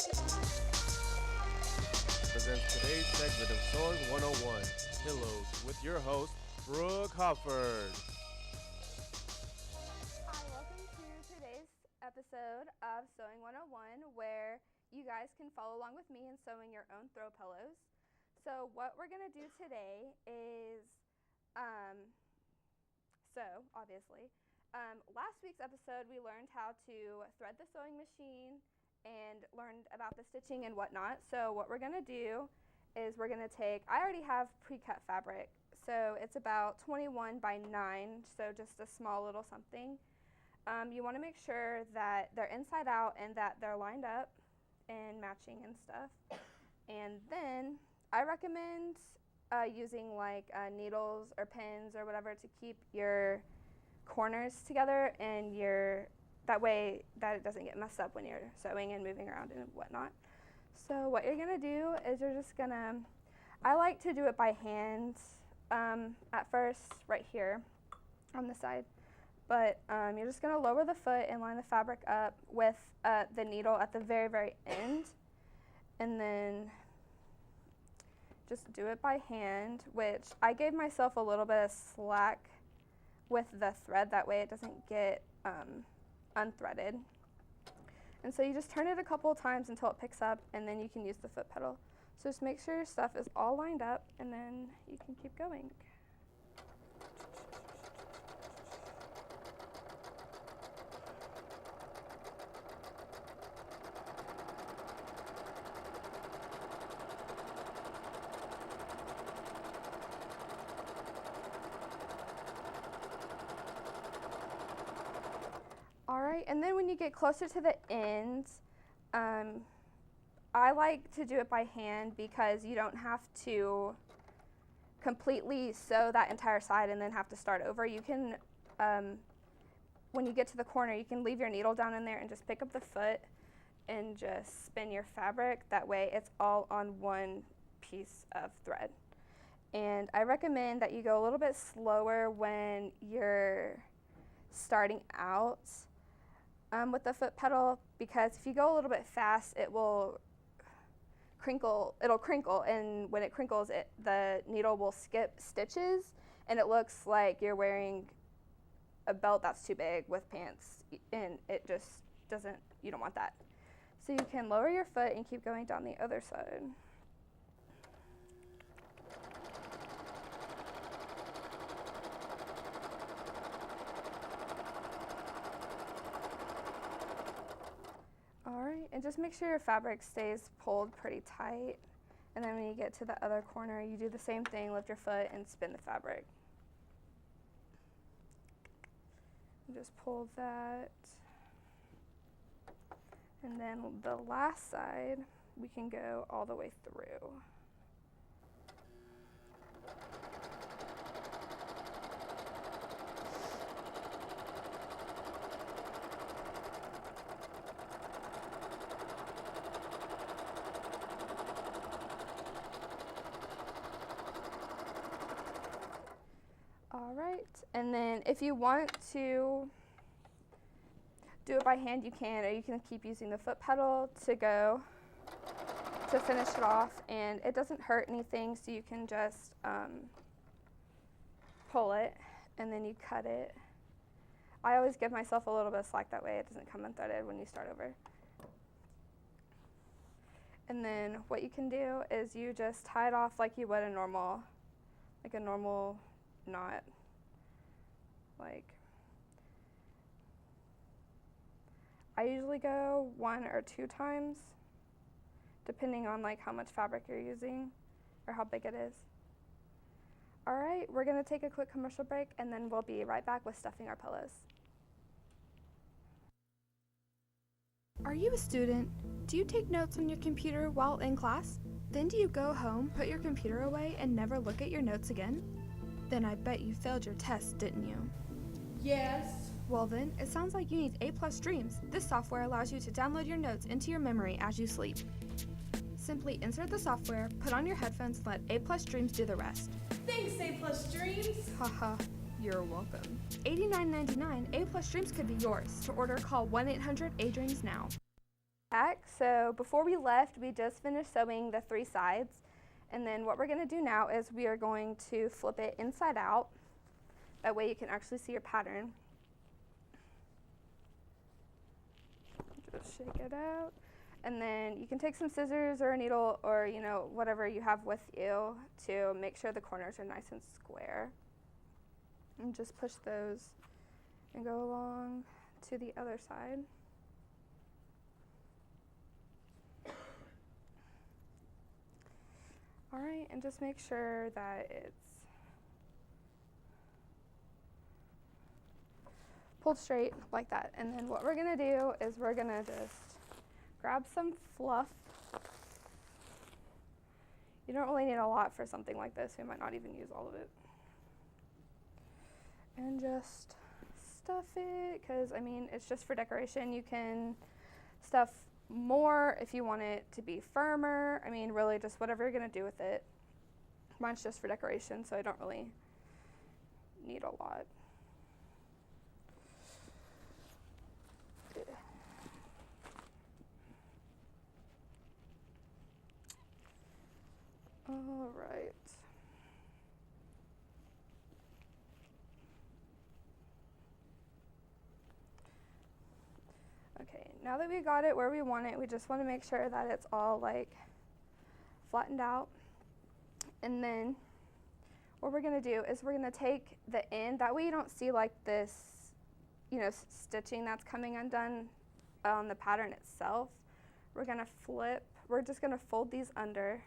Presents today's segment of Sewing 101, Pillows, with your host, Brooke Hoffard. Hi, welcome to today's episode of Sewing 101, where you guys can follow along with me in sewing your own throw pillows. So what we're going to do today is obviously. Last week's episode, we learned how to thread the sewing machine and learned about the stitching and whatnot. So what we're going to do is we're going to take, I already have pre-cut fabric, so it's about 21 by 9, so just a small little something. You want to make sure that they're inside out and that they're lined up and matching and stuff. And then I recommend using like needles or pins or whatever to keep your corners together and that way that it doesn't get messed up when you're sewing and moving around and whatnot. So what you're gonna do is you're just gonna, I like to do it by hand at first, right here on the side. But you're just gonna lower the foot and line the fabric up with the needle at the very, very end. And then just do it by hand, which I gave myself a little bit of slack with the thread, that way it doesn't get unthreaded. And so you just turn it a couple of times until it picks up, and then you can use the foot pedal. So just make sure your stuff is all lined up, and then you can keep going. Alright, and then when you get closer to the end, I like to do it by hand because you don't have to completely sew that entire side and then have to start over. You can, when you get to the corner, you can leave your needle down in there and just pick up the foot and just spin your fabric. That way it's all on one piece of thread. And I recommend that you go a little bit slower when you're starting out with the foot pedal, because if you go a little bit fast, it will crinkle, and when it crinkles, the needle will skip stitches, and it looks like you're wearing a belt that's too big with pants, and it just doesn't, you don't want that. So you can lower your foot and keep going down the other side. Alright, and just make sure your fabric stays pulled pretty tight. And then when you get to the other corner, you do the same thing, lift your foot and spin the fabric. And just pull that. And then the last side, we can go all the way through. Alright, and then if you want to do it by hand, you can, or you can keep using the foot pedal to finish it off, and it doesn't hurt anything, so you can just pull it and then you cut it. I always give myself a little bit of slack, that way it doesn't come unthreaded when you start over. And then what you can do is you just tie it off like you would a normal knot. Like, I usually go 1 or 2 times, depending on like how much fabric you're using or how big it is. Alright, we're going to take a quick commercial break, and then we'll be right back with stuffing our pillows. Are you a student? Do you take notes on your computer while in class? Then do you go home, put your computer away, and never look at your notes again? Then I bet you failed your test, didn't you? Yes. Well then, it sounds like you need A+ Dreams. This software allows you to download your notes into your memory as you sleep. Simply insert the software, put on your headphones, and let A+ Dreams do the rest. Thanks, A+ Dreams. Haha, you're welcome. $89.99, A+ Dreams could be yours. To order, call 1-800-A-DREAMS now. back. So before we left, we just finished sewing the 3 sides. And then what we're going to do now is we are going to flip it inside out. That way you can actually see your pattern. Just shake it out. And then you can take some scissors or a needle or, you know, whatever you have with you to make sure the corners are nice and square. And just push those and go along to the other side. All right, and just make sure that it's pulled straight like that. And then what we're gonna do is we're gonna just grab some fluff. You don't really need a lot for something like this. We might not even use all of it. And just stuff it, because I mean, it's just for decoration. You can stuff more if you want it to be firmer. I mean, really just whatever you're gonna do with it. Mine's just for decoration, so I don't really need a lot. All right. Okay, now that we got it where we want it, we just want to make sure that it's all like flattened out. And then what we're going to do is we're going to take the end, that way you don't see like this, you know, stitching that's coming undone on the pattern itself. We're going to we're just going to fold these under.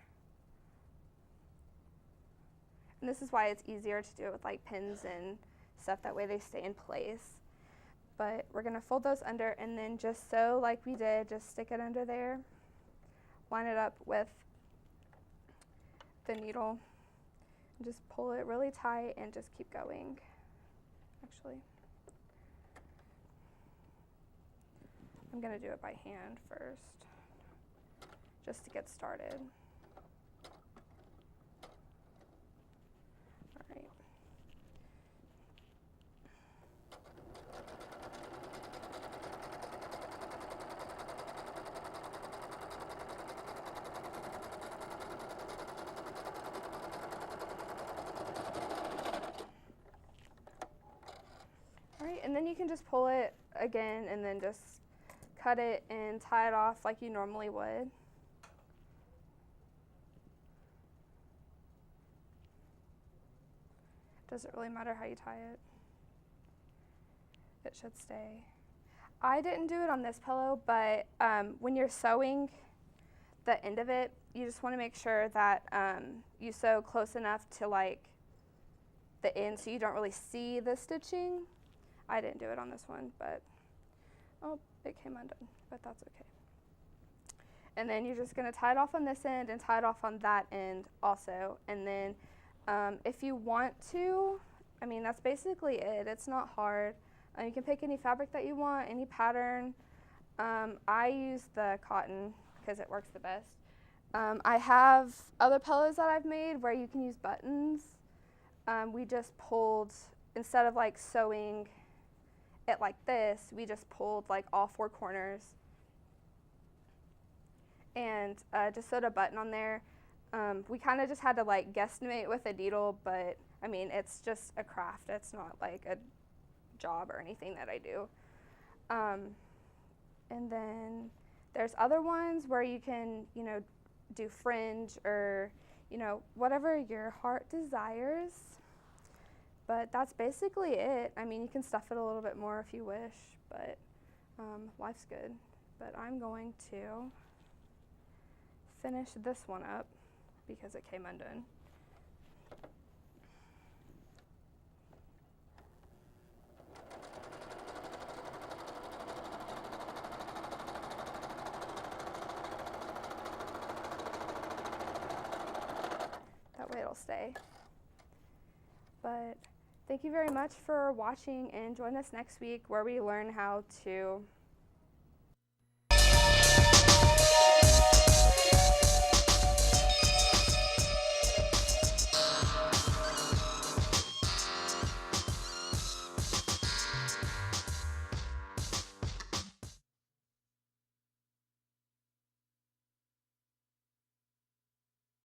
And this is why it's easier to do it with like pins and stuff, that way they stay in place. But we're gonna fold those under and then just sew like we did, just stick it under there, line it up with the needle, and just pull it really tight and just keep going, actually. I'm gonna do it by hand first, just to get started. And then you can just pull it again and then just cut it and tie it off like you normally would. Doesn't really matter how you tie it. It should stay. I didn't do it on this pillow, but when you're sewing the end of it, you just want to make sure that you sew close enough to like the end so you don't really see the stitching. I didn't do it on this one, but, oh, it came undone, but that's okay. And then you're just gonna tie it off on this end and tie it off on that end also. And then if you want to, I mean, that's basically it. It's not hard. You can pick any fabric that you want, any pattern. I use the cotton because it works the best. I have other pillows that I've made where you can use buttons. We just pulled, instead of like sewing it like this, we just pulled like all 4 corners and just sewed a button on there. We kind of just had to like guesstimate with a needle, but I mean, it's just a craft. It's not like a job or anything that I do. And then there's other ones where you can, you know, do fringe or, you know, whatever your heart desires. But that's basically it. I mean, you can stuff it a little bit more if you wish, but life's good. But I'm going to finish this one up because it came undone. That way it'll stay. But thank you very much for watching, and join us next week where we learn how to